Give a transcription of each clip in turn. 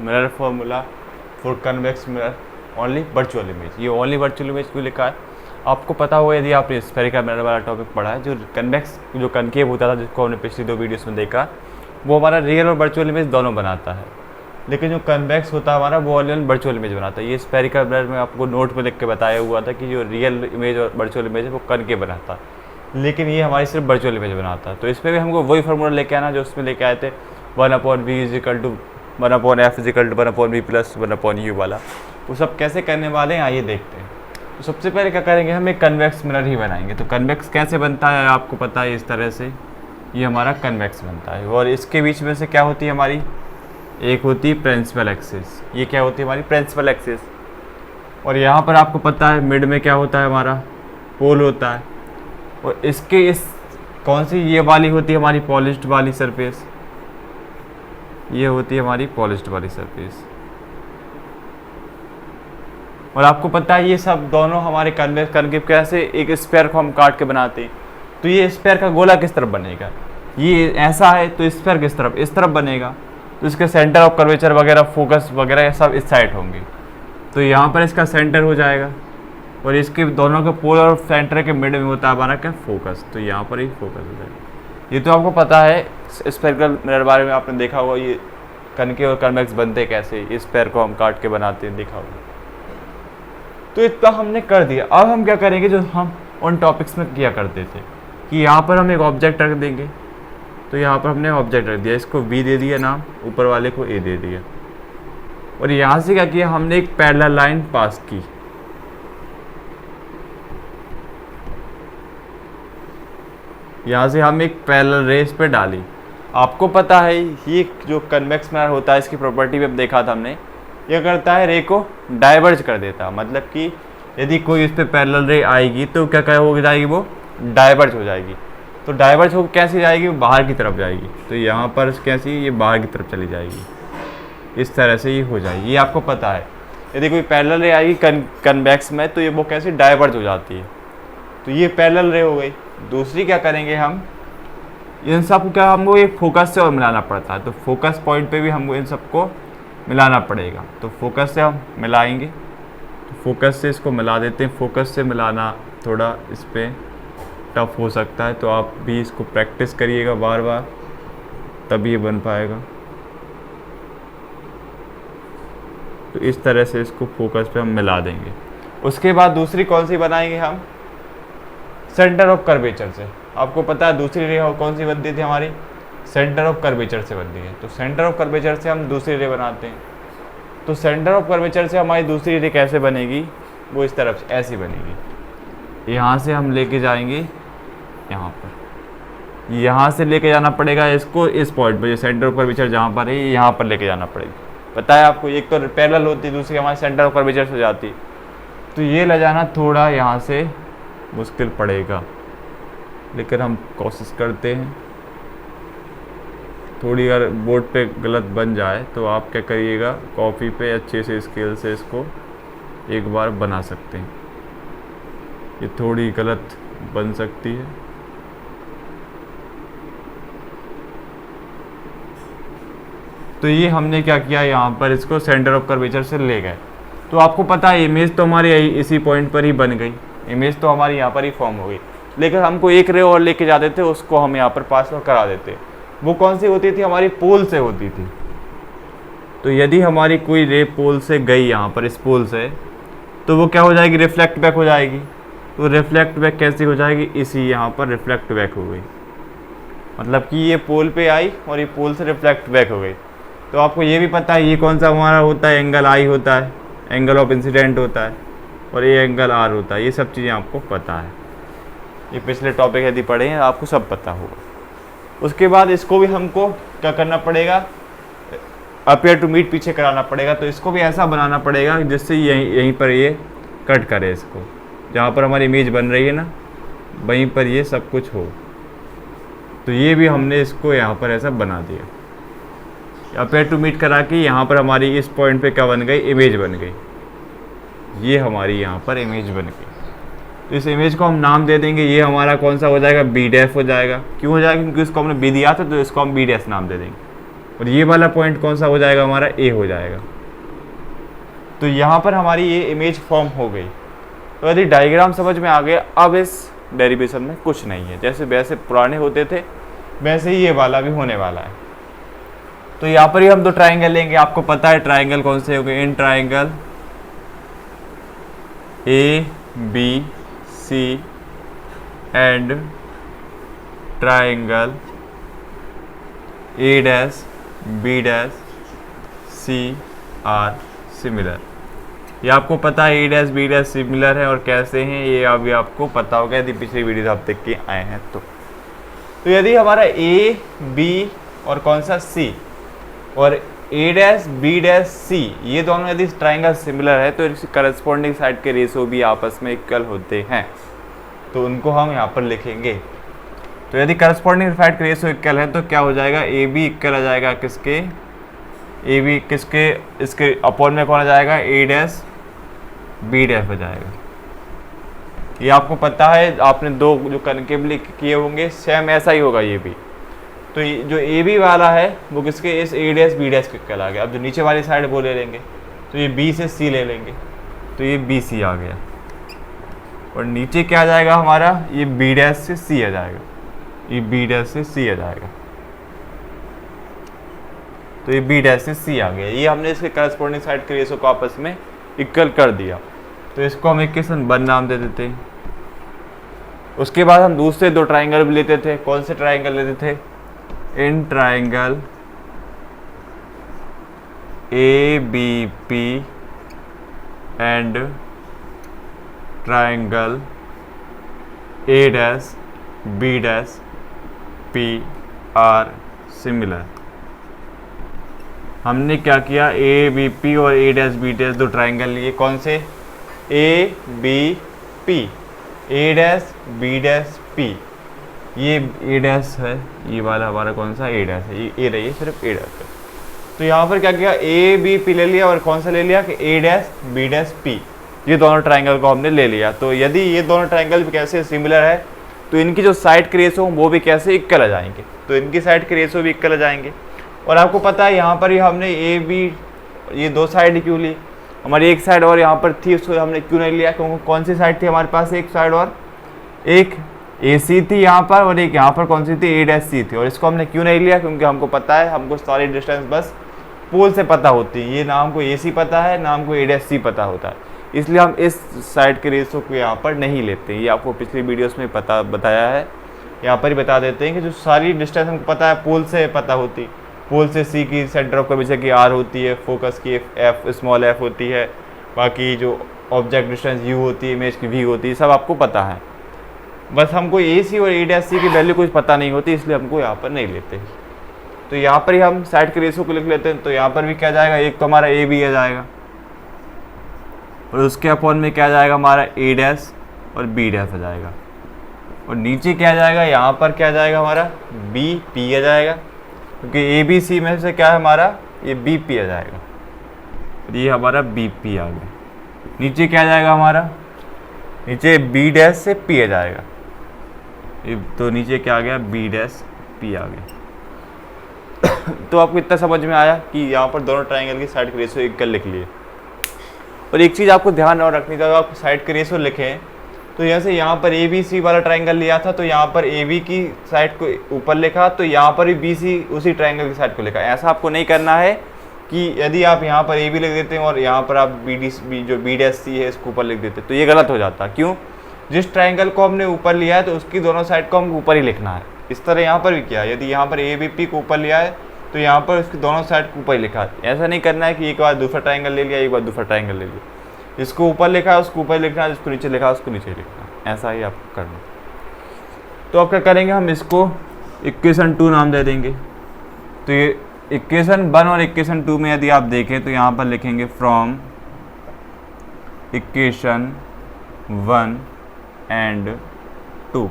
Mirror formula for convex mirror only virtual image. ये only virtual image क्यों लिखा है आपको पता होगा यदि आपने स्फेरिकल मिरर वाला टॉपिक पढ़ा है। जो कन्वेक्स जो कनकेव होता था जिसको हमने पिछली 2 वीडियोस में देखा, वो हमारा रियल और वर्चुअल इमेज दोनों बनाता है, लेकिन जो कन्वेक्स होता है हमारा वो ओनली वर्चुअल इमेज बनाता है। ये स्फेरिकल मिरर में आपको नोट में लिख के बताया हुआ था कि जो रियल इमेज और वर्चुअल इमेज है वो कनकेव बनाता है, लेकिन ये हमारी सिर्फ वर्चुअल इमेज बनाता है। तो इस पर भी हमको वही फार्मूला लेके आना जो उसमें लेके आए थे 1/v = 1/f = 1/v + 1/u वाला। वो सब कैसे करने वाले हैं आइए देखते हैं। तो सबसे पहले क्या करेंगे, हम एक कन्वेक्स मिरर ही बनाएंगे। तो कन्वेक्स कैसे बनता है आपको पता है, इस तरह से ये हमारा कन्वेक्स बनता है और इसके बीच में से क्या होती है हमारी, एक होती है प्रिंसिपल एक्सिस। ये क्या होती है हमारी प्रिंसिपल एक्सिस, और यहाँ पर आपको पता है मिड में क्या होता है हमारा पोल होता है, और इसके इस कौन सी ये वाली होती है हमारी पॉलिश्ड वाली सरफेस, ये होती है हमारी पॉलिश्ड वाली सरफेस। और आपको पता है ये सब दोनों हमारे कनकेव कैसे एक स्फीयर को हम काट के बनाते हैं। तो ये स्फीयर का गोला किस तरफ बनेगा, ये ऐसा है तो स्फीयर किस तरफ, इस तरफ बनेगा। तो इसके सेंटर ऑफ कर्वेचर वगैरह फोकस वगैरह सब इस साइड होंगे, तो यहाँ पर इसका सेंटर हो जाएगा, और इसके दोनों के पोल और सेंटर के मिड में होता है हमारा क्या फोकस, तो यहाँ पर ही फोकस हो जाएगा। ये तो आपको पता है स्फेरिकल मिरर बारे में आपने देखा होगा, ये कनकेव और कन्वेक्स बनते कैसे, इस स्फीयर को हम काट के बनाते हैं देखा होगा। तो इतना हमने कर दिया। अब हम क्या करेंगे जो हम उन टॉपिक्स में किया करते थे कि यहाँ पर हम एक ऑब्जेक्ट रख देंगे। तो यहाँ पर हमने ऑब्जेक्ट रख दिया, इसको बी दे दिया नाम, ऊपर वाले को ए दे दिया, और यहाँ से क्या किया हमने एक पैरेलल लाइन पास की। यहाँ से हम एक पैरेलल रेस पे डाली। आपको पता है ये जो कन्वेक्स मिरर होता है इसकी प्रॉपर्टी में देखा था हमने, यह करता है रे को डाइवर्ज कर देता, मतलब कि यदि कोई इस पर पैरेलल रे आएगी तो क्या हो जाएगी, वो डाइवर्ज हो जाएगी। तो डाइवर्ज हो कैसे जाएगी, वो बाहर की तरफ जाएगी। तो यहाँ पर कैसी ये बाहर की तरफ चली जाएगी, इस तरह से ये हो जाएगी। ये आपको पता है यदि कोई पैरेलल रे आएगी कन्वेक्स में तो ये वो कैसे डाइवर्ज हो जाती है। तो ये पैरेलल रे हो गई। दूसरी क्या करेंगे हम, इन सब क्या हमको एक फोकस से और मिलाना पड़ता है, तो फोकस पॉइंट पे भी हमको इन सबको मिलाना पड़ेगा। तो फोकस से हम मिलाएंगे, तो फोकस से इसको मिला देते हैं। फोकस से मिलाना थोड़ा इस पर टफ हो सकता है, तो आप भी इसको प्रैक्टिस करिएगा बार बार, तभी ये बन पाएगा। तो इस तरह से इसको फोकस पे हम मिला देंगे। उसके बाद दूसरी कौन सी बनाएंगे हम, सेंटर ऑफ कर्वेचर से। आपको पता है दूसरी रे कौन सी बनती थी हमारी, सेंटर ऑफ कर्वेचर से बनती है। तो सेंटर ऑफ कर्वेचर से हम दूसरी रे बनाते हैं। तो सेंटर ऑफ कर्वेचर से हमारी दूसरी रे कैसे बनेगी, वो इस तरफ से ऐसी बनेगी। यहाँ से हम लेके जाएंगे यहाँ पर, यहाँ से लेके जाना पड़ेगा इसको इस पॉइंट पर, जो सेंटर ऑफ कर्वेचर जहाँ पर है यहाँ पर लेके जाना पड़ेगा। पता है आपको, एक तो पैरेलल होती है, दूसरी हमारे सेंटर ऑफ कर्वेचर से जाती। तो ये ले जाना थोड़ा यहाँ से मुश्किल पड़ेगा, लेकिन हम कोशिश करते हैं। थोड़ी अगर बोर्ड पे गलत बन जाए तो आप क्या करिएगा, कॉपी पे अच्छे से स्केल से इसको एक बार बना सकते हैं। ये थोड़ी गलत बन सकती है। तो ये हमने क्या किया, यहाँ पर इसको सेंटर ऑफ कर्वेचर से ले गए। तो आपको पता है इमेज तो हमारी इसी पॉइंट पर ही बन गई, इमेज तो हमारी यहाँ पर ही फॉर्म हो गई, लेकिन हमको एक रे और लेके जाते थे, उसको हम यहाँ पर पास करा देते। वो कौन सी होती थी हमारी, पोल से होती थी। तो यदि हमारी कोई रे पोल से गई यहाँ पर इस पोल से, तो वो क्या हो जाएगी, रिफ्लेक्ट बैक हो जाएगी। तो रिफ्लेक्ट बैक कैसी हो जाएगी, इसी यहाँ पर रिफ्लेक्ट बैक हो गई, मतलब कि ये पोल पे आई और ये पोल से रिफ्लेक्ट बैक हो गई। तो आपको ये भी पता है ये कौन सा हमारा होता है, एंगल आई होता है, एंगल ऑफ इंसिडेंट होता है, और ये एंगल आर होता है। ये सब चीज़ें आपको पता है, ये पिछले टॉपिक यदि पढ़े हैं आपको सब पता होगा। उसके बाद इसको भी हमको क्या करना पड़ेगा, अपेयर टू मीट पीछे कराना पड़ेगा। तो इसको भी ऐसा बनाना पड़ेगा जिससे यहीं पर ये कट करे इसको, जहाँ पर हमारी इमेज बन रही है ना, वहीं पर ये सब कुछ हो। तो ये भी हमने इसको यहाँ पर ऐसा बना दिया, अपेयर टू मीट करा के यहाँ पर हमारी इस पॉइंट पे क्या बन गई, इमेज बन गई। ये हमारी यहाँ पर इमेज बन गई। तो इस इमेज को हम नाम दे देंगे, ये हमारा कौन सा हो जाएगा, बी डैश हो जाएगा। क्यों हो जाएगा, क्योंकि इसको हमने बी दिया था, तो इसको हम बी डैश नाम दे देंगे। और ये वाला पॉइंट कौन सा हो जाएगा हमारा, ए हो जाएगा। तो यहाँ पर हमारी ये इमेज फॉर्म हो गई। तो यदि डायग्राम समझ में आ गया, अब इस डेरिवेशन में कुछ नहीं है, जैसे वैसे पुराने होते थे वैसे ही ये वाला भी होने वाला है। तो यहाँ पर ही हम दो ट्राइंगल लेंगे, आपको पता है ट्राइंगल कौन से हो गए, in triangle A B C and triangle A dash B dash C are similar. ये आपको पता है A dash B dash similar है और कैसे हैं ये अभी आपको पता होगा यदि पिछली वीडियो आप देख के आए हैं तो यदि हमारा ए बी और कौन सा सी और ए डैश बी डैश सी ये दोनों यदि ट्राइंगल सिमिलर है तो इसकी करस्पॉन्डिंग साइड के रेशो भी आपस में इक्वल होते हैं, तो उनको हम यहाँ पर लिखेंगे। तो यदि करस्पॉन्डिंग साइड के रेशो इक्वल है तो क्या हो जाएगा, ए बी इक्वल आ जाएगा किसके, ए बी किसके, इसके अपॉन में कौन आ जाएगा, ए डैश बी डैश हो जाएगा। ये आपको पता है, आपने दो जो कनकेवली किए होंगे सेम ऐसा ही होगा ये भी। तो ये जो ए बी वाला है वो किसके, इस ए डैश बी डैश के इक्वल आ गया। अब जो नीचे वाली साइड वो ले लेंगे तो ये बी से सी ले लेंगे, तो ये बी सी आ गया। और नीचे क्या आ जाएगा हमारा, ये बी डैश से सी आ जाएगा, ये बी डैश से सी आ जाएगा, तो ये बी डैश से सी आ गया। ये हमने इसके करस्पॉन्डिंग साइड के रेशो को आपस में इक्वल कर दिया, तो इसको हम इक्वेशन 1 नाम दे देते हैं। उसके बाद हम दूसरे दो ट्राइंगल भी लेते थे। कौन से ट्राइंगल लेते थे, in triangle A B P and triangle A dash B dash P are similar. हमने क्या किया, ए बी पी और ए डैश बी डैश दो ट्राइंगल लिए। कौन से, A B P, A dash B dash P, ये ए डैश है, ये वाला हमारा कौन सा ए डैश है, ये ए रही है सिर्फ ए डैश है। तो यहाँ पर क्या किया, ए बी पी ले लिया और कौन सा ले लिया कि ए डैश बी डैश पी, ये दोनों ट्राइंगल को हमने ले लिया। तो यदि ये दोनों ट्राइंगल भी कैसे सिमिलर है तो इनकी जो साइड के रेशो वो भी कैसे इक्वल आ जाएंगे, तो इनकी साइड के रेशो भी इक्वल आ जाएंगे। और आपको पता है यहाँ पर ही हमने ए बी ये दो साइड क्यों ली, हमारी एक साइड और यहाँ पर थी उसको हमने क्यों नहीं लिया, क्योंकि कौन सी साइड थी हमारे पास, एक साइड और एक ए सी थी यहाँ पर और एक यहाँ पर कौन सी थी, ए डैश सी थी। और इसको हमने क्यों नहीं लिया, क्योंकि हमको पता है, हमको सारी डिस्टेंस बस पोल से पता होती है। ये ना हमको ए सी पता है ना हमको ए डैश सी पता होता है, इसलिए हम इस साइड के रेशो को यहाँ पर नहीं लेते। ये आपको पिछली वीडियोस में बताया है, यहाँ पर ही बता देते हैं कि जो सारी डिस्टेंस हमको पता है पोल से पता होती, पोल से सी की सेंटर ऑफ कर्वेचर की आर होती है, फोकस की एफ स्मॉल एफ होती है, बाकी जो ऑब्जेक्ट डिस्टेंस यू होती है, इमेज की वी होती है, सब आपको पता है। बस हमको ए सी और ए डैश सी की वैल्यू कुछ पता नहीं होती, इसलिए हमको यहाँ पर नहीं लेते। तो यहाँ पर ही हम साइड के रेशो को लिख लेते हैं। तो यहाँ पर भी क्या जाएगा, एक तो हमारा ए बी आ जाएगा और उसके अपॉन में क्या जाएगा हमारा ए डैश और बी डैश आ जाएगा। और नीचे क्या जाएगा, यहाँ पर क्या जाएगा हमारा बी पी आ जाएगा, क्योंकि ए बी सी में से क्या है हमारा ये बी पी आ जाएगा, और ये हमारा बी पी आ गया। नीचे क्या जाएगा हमारा, नीचे बी डैश से पी आ जाएगा, तो नीचे क्या आ गया बी डैश पी आ गया। तो आपको इतना समझ में आया कि यहाँ पर दोनों ट्राइंगल की साइड के रेशो इक्वल लिख लिए। और एक चीज़ आपको ध्यान और रखनी था, आप साइड के रेशो लिखें तो जैसे यहाँ पर ए बी सी वाला ट्राइंगल लिया था तो यहाँ पर ए बी की साइड को ऊपर लिखा, तो यहाँ पर भी बी सी उसी ट्राइंगल की साइड को लिखा। ऐसा आपको नहीं करना है कि यदि आप यहाँ पर ए बी लिख देते हैं और यहाँ पर आप जो बी डैश सी है इसको ऊपर लिख देते तो ये गलत हो जाता। क्यों, जिस ट्राइंगल को हमने ऊपर लिया है तो उसकी दोनों साइड को हमको ऊपर ही लिखना है। इस तरह यहाँ पर भी किया, यदि यहाँ पर ए बी पी को ऊपर लिया है तो यहाँ पर उसकी दोनों साइड को ऊपर ही लिखा है। ऐसा नहीं करना है कि एक बार दूसरा ट्राइंगल ले लिया, एक बार दूसरा ट्राइंगल ले लिया, जिसको ऊपर लिखा है उसको ऊपर लिखना है, जिसको नीचे लिखा है उसको नीचे लिखना है। ऐसा ही आपको करना। तो अब क्या करेंगे, हम इसको इक्वेशन 2 नाम दे देंगे। तो ये इक्वेशन 1 और इक्वेशन 2 में यदि आप देखें तो यहाँ पर लिखेंगे फ्रॉम इक्वेशन 1 एंड 2।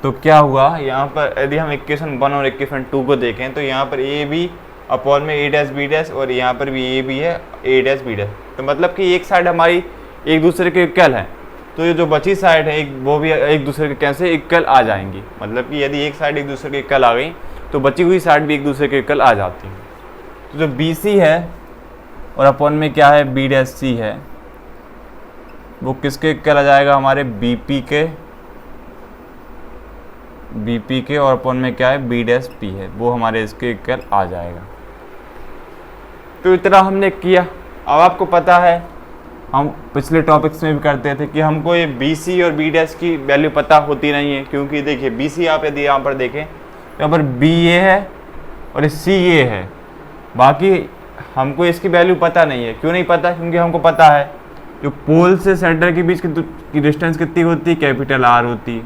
तो क्या हुआ, यहाँ पर यदि हम इक्वेशन 1 और इक्वेशन 2 को देखें तो यहाँ पर ए बी अपॉन में ए डैश बी डैश और यहाँ पर भी ए बी है ए डैश बी डैश। तो मतलब कि एक साइड हमारी एक दूसरे के इक्वल है, तो ये जो बची साइड है वो भी एक दूसरे के कैसे इक्वल आ जाएंगी। मतलब कि यदि एक साइड एक दूसरे के इक्वल आ गई तो बची हुई साइड भी एक दूसरे के इक्वल आ जाती हैं। तो जो बी सी है और अपॉन में क्या है बी डैश सी है, वो किसके इक्वल आ जाएगा, हमारे बी पी के और अपॉन में क्या है बी डैश पी है, वो हमारे इसके इक्वल आ जाएगा। तो इतना हमने किया। अब आपको पता है हम पिछले टॉपिक्स में भी करते थे कि हमको ये बी सी और बी डैश की वैल्यू पता होती नहीं है, क्योंकि देखिए बी सी आप यदि यहाँ पर देखें तो यहाँ पर बी ये है और सी ये है, बाकी हमको इसकी वैल्यू पता नहीं है। क्यों नहीं पता, क्योंकि हमको पता है जो पोल से सेंटर के बीच की डिस्टेंस कितनी होती है, कैपिटल आर होती है,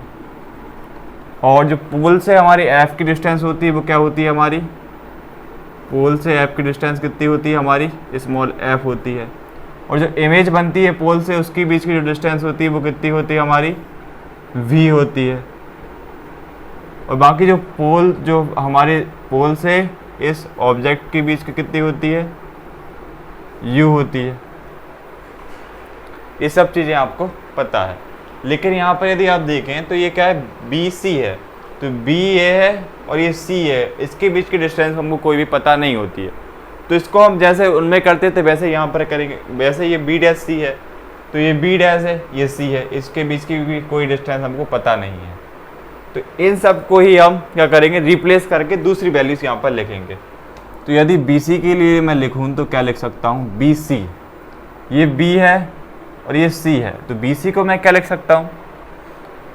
और जो पोल से हमारी एफ की डिस्टेंस होती है वो क्या होती है, हमारी पोल से एफ की डिस्टेंस कितनी होती है, हमारी स्मॉल एफ होती है, और जो इमेज बनती है पोल से उसके बीच की जो डिस्टेंस होती है वो कितनी होती है, हमारी वी होती है। और बाकी जो हमारे पोल से इस ऑब्जेक्ट के बीच की कितनी होती है, यू होती है। ये सब चीज़ें आपको पता है। लेकिन यहाँ पर यदि आप देखें तो ये क्या है, बी सी है, तो बी ये है और ये सी है, इसके बीच की डिस्टेंस हमको कोई भी पता नहीं होती है। तो इसको हम जैसे उनमें करते थे वैसे यहाँ पर करेंगे। वैसे ये बी डैश सी है तो ये बी डैश है, ये सी है, इसके बीच की भी कोई डिस्टेंस हमको पता नहीं है। तो इन सब को ही हम क्या करेंगे, रिप्लेस करके दूसरी वैल्यूज यहाँ पर लिखेंगे। तो यदि बी सी के लिए मैं लिखूँ तो क्या लिख सकता हूँ, बी सी, ये बी है और ये सी है, तो बी सी को मैं क्या लिख सकता हूँ,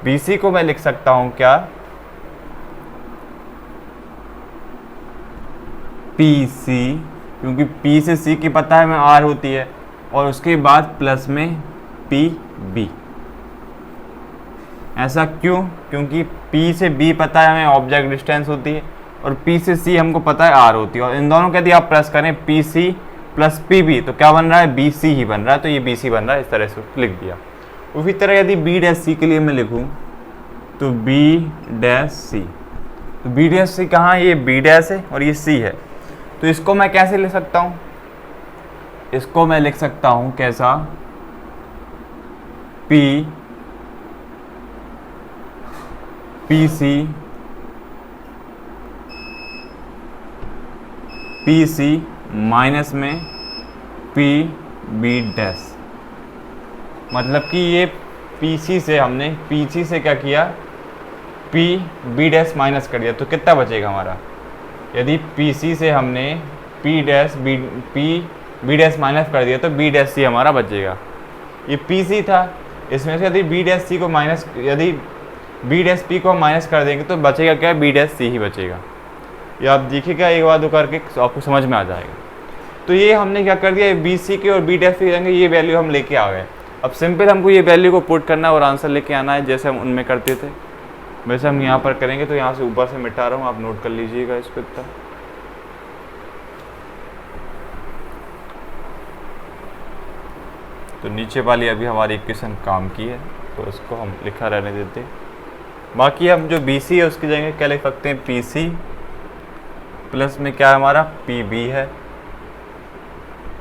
बी सी को मैं लिख सकता हूँ क्या, पी सी, क्योंकि पी से सी की पता है हमें आर होती है, और उसके बाद प्लस में पी बी। ऐसा क्यों, क्योंकि पी से बी पता है हमें ऑब्जेक्ट डिस्टेंस होती है, और पी से सी हमको पता है आर होती है, और इन दोनों के यदि आप प्लस करें P C plus P B तो क्या बन रहा है, बी सी ही बन रहा है। तो ये बी सी बन रहा है, इस तरह से लिख दिया। उसी तरह यदि बी डैश सी के लिए मैं लिखूँ तो बी डैश सी, तो बी डैश सी कहाँ है, ये बी डैश है और ये सी है। तो इसको मैं कैसे लिख सकता हूँ, इसको मैं लिख सकता हूँ कैसा, पी पी सी माइनस में पी बी डैश। मतलब कि ये पी सी से हमने पी सी से क्या किया, पी बी डैश माइनस कर दिया, तो कितना बचेगा हमारा, यदि पी सी से हमने पी बी डैश माइनस कर दिया तो बी डैश सी हमारा बचेगा। ये पी सी था, इसमें से यदि बी डैश सी को माइनस, यदि बी डैश पी को हम माइनस कर देंगे तो बचेगा क्या, बी डैश सी ही बचेगा। ये आप देखिएगा एक बार दो करके आपको समझ में आ जाएगा। तो ये हमने क्या कर दिया, बी सी के और बी डैश पी रहेंगे, ये वैल्यू हम लेके आ गए। अब सिंपल हमको ये वैल्यू को पुट करना और आंसर लेके आना है, जैसे हम उनमें करते थे वैसे हम यहाँ पर करेंगे। तो यहाँ से ऊपर से मिटा रहा हूँ, आप नोट कर लीजिएगा इसको इतना। तो नीचे वाली अभी हमारी इक्वेशन काम की है तो उसको हम लिखा रहने देते। बाकी हम जो बी सी है उसकी जगह क्या लिख सकते हैं, पी सी प्लस में क्या है हमारा, पी बी है,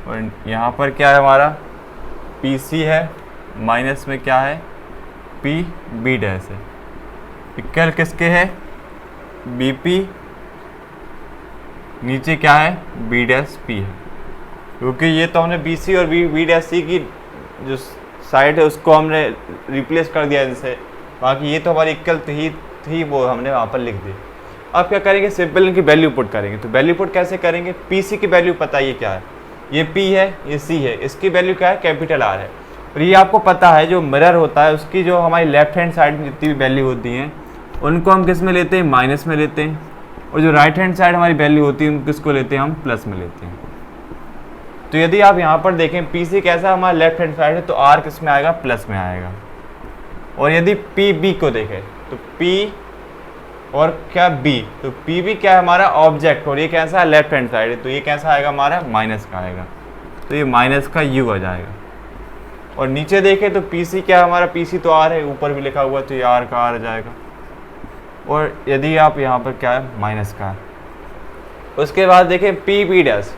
और यहाँ पर क्या है हमारा, पी सी है माइनस में क्या है, पी बी डैश है। इक्वल किसके है, बी पी, नीचे क्या है, बी डैश पी है। क्योंकि ये तो हमने बी सी और बी डैश सी की जो साइड है उसको हमने रिप्लेस कर दिया इनसे, बाकी ये तो हमारी इक्वल थी वो हमने वहाँ पर लिख दी। अब क्या करेंगे, सिंपल इनकी वैल्यू पुट करेंगे। तो वैल्यू पुट कैसे करेंगे, पी सी की वैल्यू पता है ये क्या है, ये पी है ये सी है, इसकी वैल्यू क्या है, कैपिटल आर है। और ये आपको पता है जो मिरर होता है उसकी जो हमारी लेफ्ट हैंड साइड में जितनी भी वैल्यू होती हैं उनको हम किस में लेते हैं, माइनस में लेते हैं, और जो राइट हैंड साइड हमारी वैल्यू होती है किसको लेते हैं, हम प्लस में लेते हैं। तो यदि आप यहाँ पर देखें पी सी कैसा हमारा लेफ्ट हैंड साइड है तो आर किस में आएगा, प्लस में आएगा। और यदि पी बी को देखें तो पी और क्या बी, तो पी बी क्या है हमारा ऑब्जेक्ट, और ये कैसा है लेफ्ट हैंड साइड है, तो ये कैसा आएगा हमारा, माइनस का आएगा, तो ये माइनस का यू आ जाएगा। और नीचे देखें तो पी सी क्या है हमारा, पी सी तो आर है, ऊपर भी लिखा हुआ तो ये आर का आर आ जाएगा। और यदि आप यहाँ पर क्या है, माइनस का। उसके बाद देखें पी बी डैश,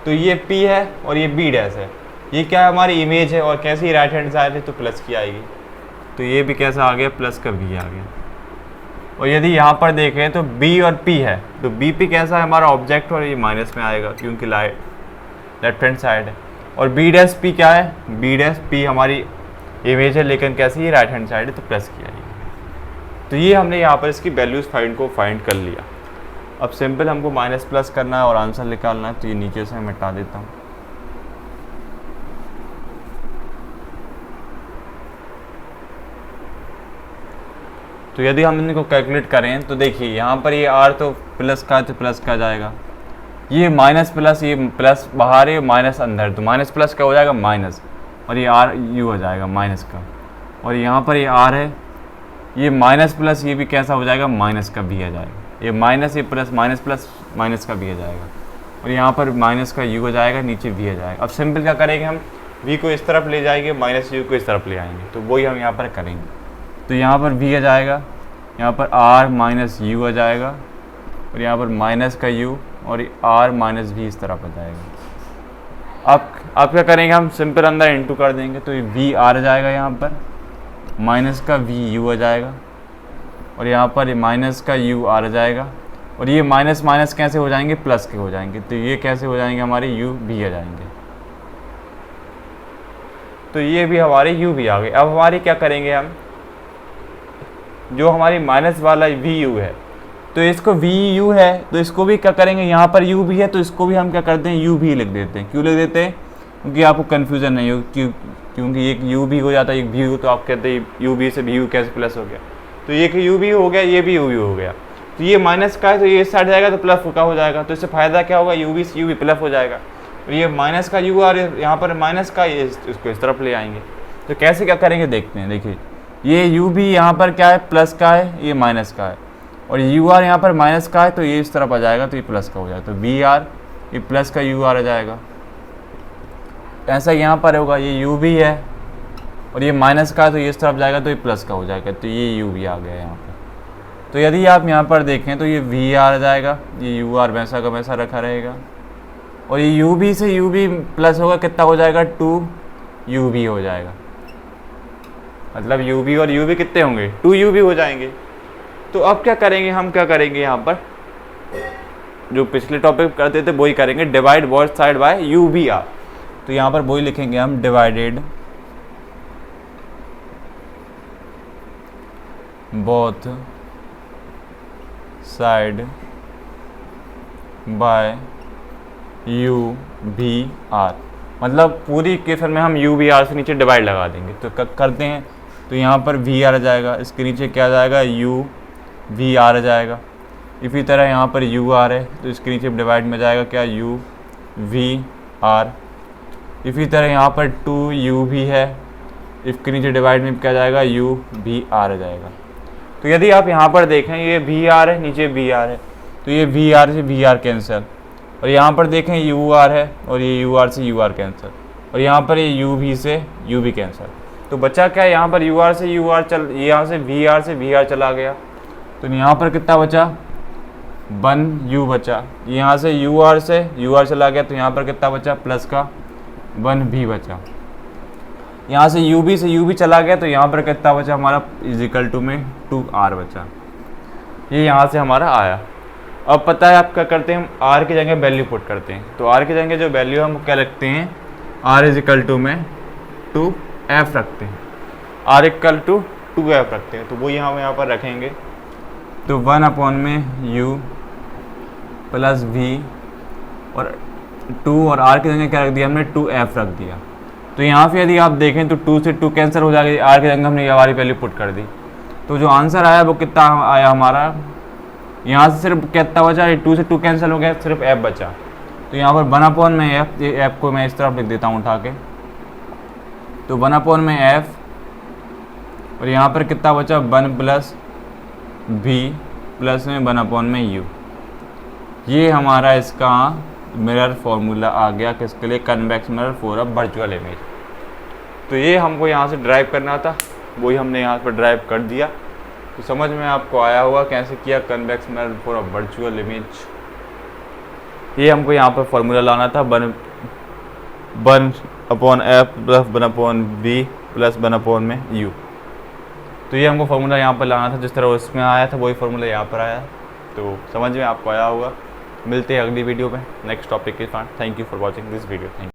तो ये पी है और ये बी डैश है, ये क्या है हमारी इमेज है, और कैसी राइट हैंड साइड है तो प्लस की आएगी, तो ये भी कैसा आ गया, प्लस का वी आ गया। और यदि यहाँ पर देखें तो बी और पी है, तो बी पी कैसा है हमारा ऑब्जेक्ट और ये माइनस में आएगा क्योंकि लेफ्ट हैंड साइड है। और बी डैश पी क्या है, बी डैश पी हमारी इमेज है लेकिन कैसी है राइट हैंड साइड है, तो प्लस किया है। तो ये हमने यहाँ पर इसकी वैल्यूज़ फाइंड कर लिया। अब सिंपल हमको माइनस प्लस करना है और आंसर निकालना है, तो ये नीचे से मिटा देता हूँ। तो यदि हम इनको कैलकुलेट करें तो देखिए यहाँ पर ये आर तो प्लस का, तो प्लस का जाएगा, ये माइनस प्लस, ये प्लस बाहर है माइनस अंदर, तो माइनस प्लस का हो जाएगा माइनस, और ये आर यू हो जाएगा माइनस का। और यहाँ पर ये आर है, ये माइनस प्लस ये भी कैसा हो जाएगा माइनस का भी आ जाएगा, ये माइनस ये प्लस माइनस का भी आ जाएगा। और यहाँ पर माइनस का यू हो जाएगा, नीचे भी आ जाएगा। अब सिंपल क्या करेंगे हम, वी को इस तरफ ले जाएंगे, माइनस यू को इस तरफ ले आएंगे, तो वही हम यहाँ पर करेंगे। तो यहाँ पर वी आ जाएगा, यहाँ पर आर माइनस यू आ जाएगा, और यहाँ पर माइनस का यू और आर माइनस भी इस तरफ आ जाएगा। अब क्या करेंगे हम, सिंपल अंदर इंटू कर देंगे, तो ये वी आर आ जाएगा, यहाँ पर माइनस का वी यू आ जाएगा, और यहाँ पर माइनस का यू आर आ जाएगा। और ये माइनस माइनस कैसे हो जाएंगे, प्लस के हो जाएंगे, तो ये कैसे हो जाएंगे हमारे यू भी आ जाएंगे, तो ये भी हमारे यू भी आ गए। अब हमारी क्या करेंगे हम, जो हमारी माइनस वाला वी यू है, तो इसको वी यू है तो इसको भी क्या करेंगे, यहाँ पर यू भी है तो इसको भी हम क्या करते हैं यू भी लिख देते हैं। क्यों लिख देते हैं, क्योंकि आपको कन्फ्यूज़न नहीं हो, क्योंकि एक यू भी हो जाता है एक भी यू, तो आप कहते हैं यू भी से भी यू कैसे प्लस हो गया, तो ये कि यू भी हो गया, ये भी यू भी हो गया, तो ये माइनस का है तो ये इस साइड जाएगा तो प्लस का हो जाएगा, तो इससे फ़ायदा क्या होगा, यू भी से यू भी प्लस हो जाएगा। तो ये माइनस का यू आर यहाँ पर माइनस का, ये इसको इस तरफ ले आएंगे। तो कैसे क्या करेंगे देखते हैं। देखिए ये यू भी यहाँ पर क्या है, प्लस का है, ये माइनस का है, और यू आर यहाँ पर माइनस का है, तो ये इस तरफ आ जाएगा तो ये प्लस का हो जाएगा, तो बी आर ये प्लस का यू आर आ जाएगा। ऐसा यहाँ पर होगा, ये यू भी है और ये माइनस का है तो ये इस तरफ जाएगा तो ये प्लस का हो जाएगा, तो ये यू भी आ गया यहाँ पर। तो यदि आप यहाँ पर देखें तो ये वी आर आ जाएगा, ये यू आर वैसा का वैसा रखा रहेगा, और ये यू भी से यू भी प्लस होगा, कितना हो जाएगा, 2 यू भी हो जाएगा, मतलब यू भी और यू भी कितने होंगे, 2 यू भी हो जाएंगे। तो अब क्या करेंगे हम, क्या करेंगे यहाँ पर जो पिछले टॉपिक करते थे वही करेंगे, divide both side by you भी आर। तो यहाँ पर वही लिखेंगे हम, divided both side by you भी आर, मतलब पूरी इक्वेशन में हम यू भी आर से नीचे डिवाइड लगा देंगे। तो करते हैं, तो यहाँ पर वी आर आ जाएगा, इसके नीचे क्या आ जाएगा, यू वी आर आ जाएगा। इसी तरह यहाँ पर यू आर है तो इसके नीचे डिवाइड में जाएगा क्या, यू वी आर। इसी तरह यहाँ पर 2 यू भी है, इसके नीचे डिवाइड में क्या जाएगा, यू वी आर आ जाएगा। तो यदि आप यहाँ पर देखें, ये वी आर है, नीचे वी आर है, तो ये वी आर से वी आर कैंसिल, और यहाँ पर देखें यू आर है और ये यू आर से यू आर कैंसिल, और यहाँ पर ये यू भी से यू भी कैंसिल। तो बचा क्या, यहाँ पर यू आर से यू आर चल, यहाँ से वी आर चला गया, तो यहाँ पर कितना बचा, 1 यू बचा। यहाँ से यू आर चला गया, तो यहाँ पर कितना बचा, प्लस का 1 भी बचा। यहाँ से यू भी चला गया, तो यहाँ पर कितना बचा हमारा, इजिकल टू में 2 आर बचा। ये यहाँ से हमारा आया। अब पता है आप क्या करते हैं, हम आर की जगह वैल्यू पुट करते हैं। तो आर की जगह जो वैल्यू हम क्या रखते हैं, आर इजिकल टू में 2f रखते हैं, आर इक्वल टू 2f रखते हैं। तो वो यहाँ पर रखेंगे, तो 1 में u प्लस v और 2, और r की जगह क्या रख दिया हमने, 2f रख दिया। तो यहाँ से यदि आप देखें तो 2 से 2 कैंसिल हो जाएगा, r की जगह हमने ये वाली वैल्यू पुट कर दी। तो जो आंसर आया वो कितना आया हमारा, यहाँ से सिर्फ कितना बचा, 2 से 2 कैंसिल हो गया, सिर्फ f बचा। तो यहाँ पर 1 में f, ये f को मैं इस तरफ लिख देता हूँ उठा के, तो 1 में f, और यहाँ पर कितना बचा, 1 प्लस v प्लस में 1 में u। ये हमारा इसका मिरर फॉर्मूला आ गया, किसके लिए, convex mirror for a virtual image. तो ये हमको यहाँ से ड्राइव करना था, वही हमने यहाँ पर ड्राइव कर दिया। तो समझ में आपको आया होगा कैसे किया, convex mirror for a virtual image. ये हमको यहाँ पर फॉर्मूला लाना था, 1/f प्लस 1/v प्लस 1 में u। तो ये हमको फार्मूला यहाँ पर लाना था, जिस तरह उसमें आया था वही फार्मूला यहाँ पर आया। तो समझ में आपको आया होगा। मिलते हैं अगली वीडियो में नेक्स्ट टॉपिक के साथ। Thank you for watching this video. Thank you.